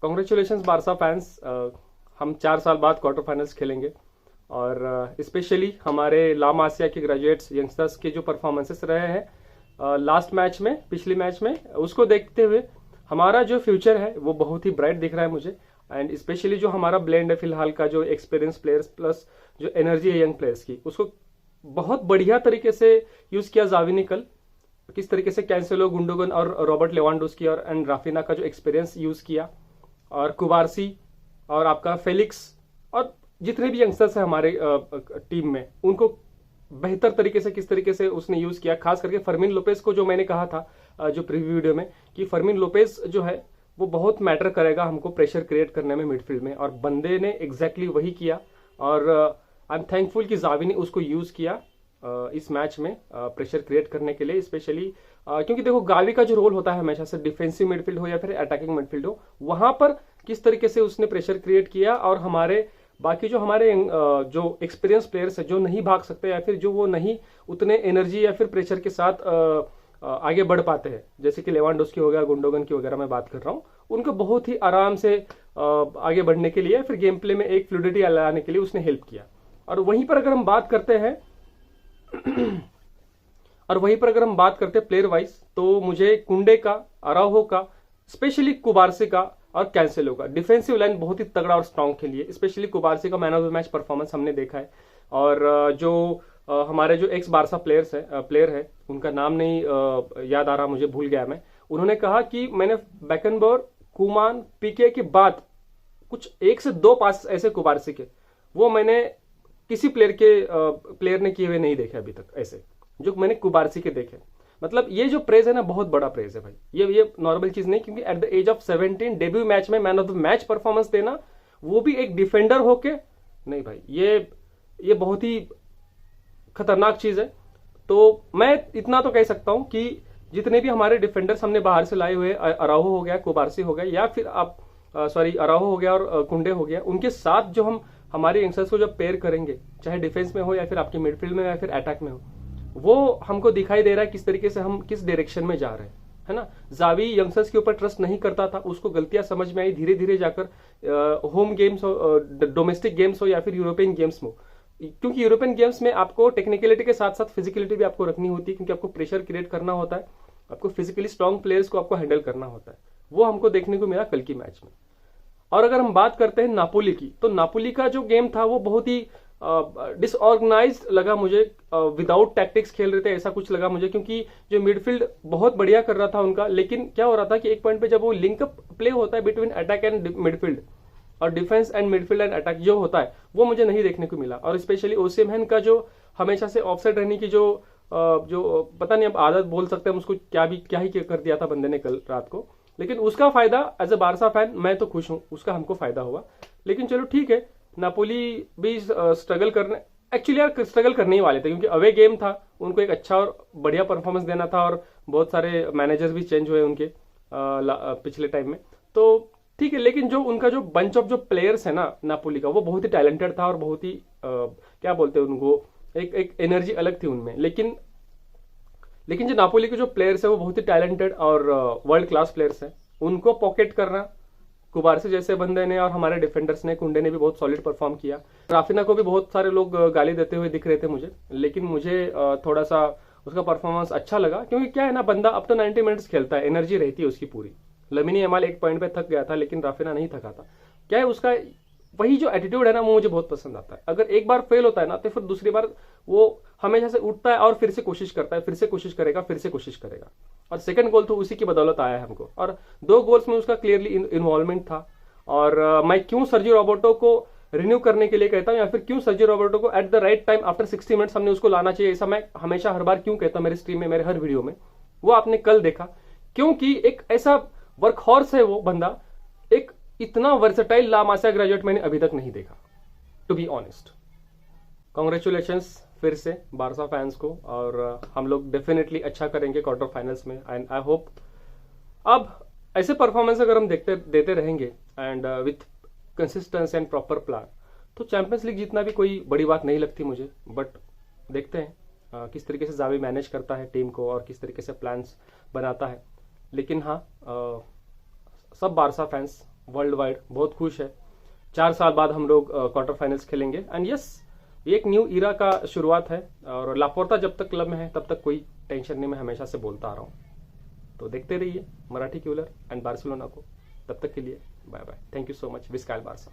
Congratulations Barca fans. हम 4 साल बाद क्वार्टर फाइनल्स खेलेंगे और स्पेशली हमारे ला मासिया के ग्रेजुएट्स यंगस्टर्स के जो परफॉर्मेंसेस रहे हैं लास्ट मैच में, पिछली मैच में, उसको देखते हुए हमारा जो फ्यूचर है वो बहुत ही ब्राइट दिख रहा है मुझे। एंड स्पेशली जो हमारा ब्लेंड है फिलहाल का, जो एक्सपीरियंस प्लेयर्स प्लस जो एनर्जी है यंग प्लेयर्स की, उसको बहुत बढ़िया तरीके से यूज किया जावी ने कल। किस तरीके से कैंसेलो, गुंडोगन और रॉबर्ट लेवांडोस्की और एंड राफिना का जो एक्सपीरियंस यूज किया, और कुबारसी और आपका फेलिक्स और जितने भी यंगस्टर्स हैं हमारे टीम में, उनको बेहतर तरीके से किस तरीके से उसने यूज किया। खास करके फर्मिन लोपेज को, जो मैंने कहा था जो प्रीव्यू वीडियो में, कि फर्मिन लोपेज जो है वो बहुत मैटर करेगा हमको प्रेशर क्रिएट करने में मिडफील्ड में, और बंदे ने एग्जैक्टली वही किया। और आई एम थैंकफुल कि जावी ने उसको यूज किया इस मैच में प्रेशर क्रिएट करने के लिए, स्पेशली क्योंकि देखो गावी का जो रोल होता है हमेशा से, डिफेंसिव मिडफील्ड हो या फिर अटैकिंग मिडफील्ड हो, वहां पर किस तरीके से उसने प्रेशर क्रिएट किया। और हमारे बाकी जो हमारे जो एक्सपीरियंस प्लेयर्स है, जो नहीं भाग सकते या फिर जो वो नहीं उतने एनर्जी या फिर प्रेशर के साथ आगे बढ़ पाते हैं, जैसे कि लेवांडोस्की हो गया, गुंडोगन की वगैरह मैं बात कर रहा हूँ, उनको बहुत ही आराम से आगे बढ़ने के लिए, फिर गेम प्ले में एक फ्लूडिटी लाने के लिए उसने हेल्प किया। और वहीं पर अगर हम बात करते हैं प्लेयर वाइज, तो मुझे कुंडे का, अराहो का, स्पेशली कुबारसी का और कैंसेलो का डिफेंसिव लाइन बहुत ही तगड़ा और स्ट्रांग खेली है। स्पेशली कुबारसी का man of the match performance हमने देखा है। और जो हमारे जो एक्स बारसा प्लेयर है, उनका नाम नहीं याद आ रहा मुझे, भूल गया मैं, उन्होंने कहा कि मैंने बैकनबर्ग, कुमान, पीके के बाद कुछ 1 से 2 पास ऐसे कुबारसी के, वो मैंने किसी प्लेयर ने किए हुए नहीं देखे अभी तक, ऐसे जो मैंने कुबारसी के देखे। मतलब ये जो प्रेज है ना, बहुत बड़ा प्रेज है भाई, ये नॉर्मल चीज नहीं, क्योंकि at the age of 17 debut match में man of the match performance देना, वो भी एक डिफेंडर होके, नहीं भाई, ये बहुत ही खतरनाक चीज है। तो मैं इतना तो कह सकता हूं कि जितने भी हमारे डिफेंडर्स हमने बाहर से लाए हुए, अराहो हो गया, कुबारसी हो गया, या फिर आप अराहो हो गया और कुंडे हो गया, उनके साथ जो हम हमारे यंगस्टर्स को जब पेयर करेंगे, चाहे डिफेंस में हो या फिर आपके मिडफील्ड में या फिर अटैक में हो, वो हमको दिखाई दे रहा है किस तरीके से हम किस डायरेक्शन में जा रहे हैं, है ना। जावी यंगस्टर्स के ऊपर ट्रस्ट नहीं करता था, उसको गलतियां समझ में आई, धीरे धीरे जाकर होम गेम्स हो, डोमेस्टिक गेम्स हो या फिर यूरोपियन गेम्स में, क्योंकि यूरोपियन गेम्स में आपको टेक्निकलिटी के साथ साथ फिजिकलिटी भी आपको रखनी होती है, क्योंकि आपको प्रेशर क्रिएट करना होता है, आपको फिजिकली स्ट्रॉन्ग प्लेयर्स को आपको हैंडल करना होता है। वो हमको देखने को मिला कल की मैच में। और अगर हम बात करते हैं नापोली की, तो नापोली का जो गेम था वो बहुत ही डिसऑर्गेनाइज्ड लगा मुझे, विदाउट टैक्टिक्स खेल रहे थे ऐसा कुछ लगा मुझे, क्योंकि जो मिडफील्ड बहुत बढ़िया कर रहा था उनका, लेकिन क्या हो रहा था कि एक पॉइंट पे जब वो लिंकअप प्ले होता है बिटवीन अटैक एंड मिडफील्ड और defence and midfield and attack जो होता है, वो मुझे नहीं देखने को मिला। और स्पेशली ओसिमहेन का जो हमेशा से ऑफसाइड रहने की जो पता नहीं अब आदत बोल सकते हैं हम उसको, क्या ही कर दिया था बंदे ने कल रात को, लेकिन उसका फायदा एज ए बारसा फैन मैं तो खुश हूं, उसका हमको फायदा हुआ। लेकिन चलो ठीक है, नापोली भी स्ट्रगल करने, एक्चुअली यार स्ट्रगल करने ही वाले थे, क्योंकि अवे गेम था, उनको एक अच्छा और बढ़िया परफॉर्मेंस देना था, और बहुत सारे मैनेजर्स भी चेंज हुए उनके पिछले टाइम में, तो ठीक है। लेकिन जो उनका जो बंच ऑफ जो प्लेयर्स है ना नापोली का, वो बहुत ही टैलेंटेड था और बहुत ही क्या बोलते हैं उनको, एक एनर्जी अलग थी उनमें। लेकिन जो नापोली के जो प्लेयर्स है वो बहुत ही टैलेंटेड और वर्ल्ड क्लास प्लेयर्स हैं, उनको पॉकेट करना कुबारसी जैसे बंदे ने, और हमारे डिफेंडर्स ने, कुंडे ने भी बहुत सॉलिड परफॉर्म किया। राफिना को भी बहुत सारे लोग गाली देते हुए दिख रहे थे मुझे, लेकिन मुझे थोड़ा सा उसका परफॉर्मेंस अच्छा लगा, क्योंकि क्या है ना, बंदा अब तो 90 मिनट्स खेलता है, एनर्जी रहती है उसकी पूरी। लमिनी यमाल एक पॉइंट पे थक गया था, लेकिन राफिना नहीं थका था। क्या है उसका वही जो एटीट्यूड है ना, वो मुझे बहुत पसंद आता है। अगर एक बार फेल होता है ना, तो फिर दूसरी बार वो हमेशा से उठता है और फिर से कोशिश करता है, फिर से कोशिश करेगा, फिर से कोशिश करेगा। और सेकंड गोल तो उसी की बदौलत आया है हमको, और 2 गोल्स में उसका क्लियरली इन्वॉल्वमेंट था। और मैं क्यों सर्जियो रोबर्टो को रिन्यू करने के लिए कहता हूं, या फिर क्यों सर्जियो रोबर्टो को at the right time after 60 minutes हमने उसको लाना चाहिए, ऐसा मैं हमेशा हर बार क्यों कहता हूं मेरे स्ट्रीम में, मेरे हर वीडियो में, वो आपने कल देखा। क्योंकि एक ऐसा वर्क हॉर्स है वो बंदा, एक इतना वर्सेटाइल ला मासिया ग्रेजुएट मैंने अभी तक नहीं देखा, टू बी ऑनेस्ट। कॉन्ग्रेचुलेशंस फिर से बारसा फैंस को, और हम लोग डेफिनेटली अच्छा करेंगे क्वार्टर फाइनल्स में। एंड आई होप अब ऐसे परफॉर्मेंस अगर हम देते रहेंगे and with consistence and proper plan, तो चैंपियंस लीग जीतना भी कोई बड़ी बात नहीं लगती मुझे। बट देखते हैं किस तरीके से जावी मैनेज करता है टीम को और किस तरीके से प्लान्स बनाता है। लेकिन हाँ, सब बारसा फैंस वर्ल्ड वाइड बहुत खुश है। 4 साल बाद हम लोग क्वार्टर फाइनल्स खेलेंगे एंड यस, ये एक न्यू इरा का शुरुआत है। और लापोर्ता जब तक क्लब में है तब तक कोई टेंशन नहीं, मैं हमेशा से बोलता आ रहा हूँ। तो देखते रहिए मराठी क्यूलर एंड बार्सिलोना को। तब तक के लिए bye bye, thank you so much, विस्कायल बारसा।